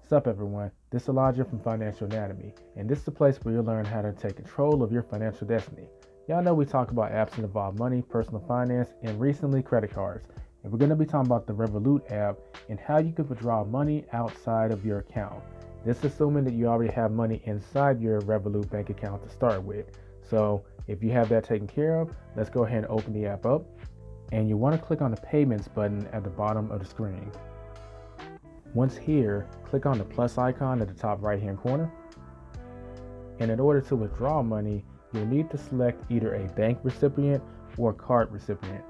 Sup everyone, this is Elijah from Financial Anatomy, and this is the place where you'll learn how to take control of your financial destiny. Y'all know we talk about apps that involve money, personal finance, and recently credit cards. And we're going to be talking about the Revolut app and how you can withdraw money outside of your account. This is assuming that you already have money inside your Revolut bank account to start with. So if you have that taken care of, let's go ahead and open the app up. And you want to click on the payments button at the bottom of the screen. Once here, click on the plus icon at the top right hand corner. And in order to withdraw money, you'll need to select either a bank recipient or card recipient.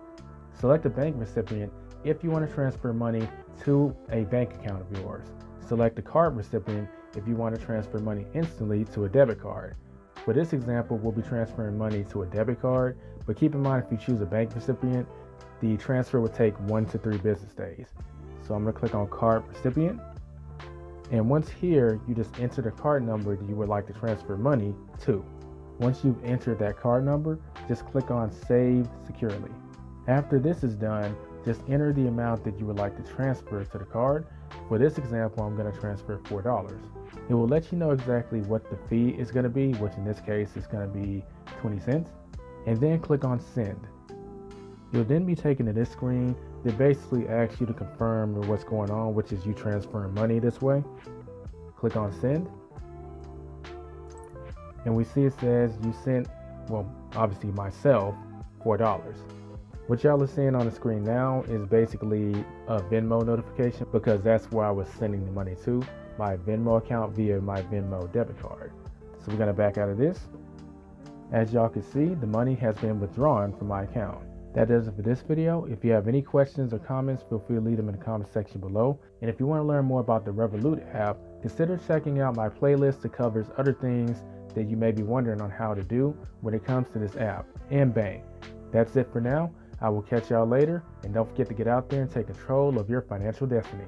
Select a bank recipient if you want to transfer money to a bank account of yours. Select a card recipient if you want to transfer money instantly to a debit card. For this example, we'll be transferring money to a debit card, but keep in mind if you choose a bank recipient, the transfer will take 1 to 3 business days. So I'm going to click on card recipient. And once here, you just enter the card number that you would like to transfer money to. Once you've entered that card number, just click on save securely. After this is done, just enter the amount that you would like to transfer to the card. For this example, I'm going to transfer $4. It will let you know exactly what the fee is going to be, which in this case is going to be 20 cents. And then click on send. You'll then be taken to this screen that basically asks you to confirm what's going on, which is you transferring money this way. Click on send. And we see it says you sent, well, obviously myself, $4. What y'all are seeing on the screen now is basically a Venmo notification because that's where I was sending the money to, my Venmo account via my Venmo debit card. So we're going to back out of this. As y'all can see, the money has been withdrawn from my account. That does it for this video. If you have any questions or comments, feel free to leave them in the comment section below. And if you want to learn more about the Revolut app, consider checking out my playlist that covers other things that you may be wondering on how to do when it comes to this app and bank. That's it for now. I will catch y'all later, and don't forget to get out there and take control of your financial destiny.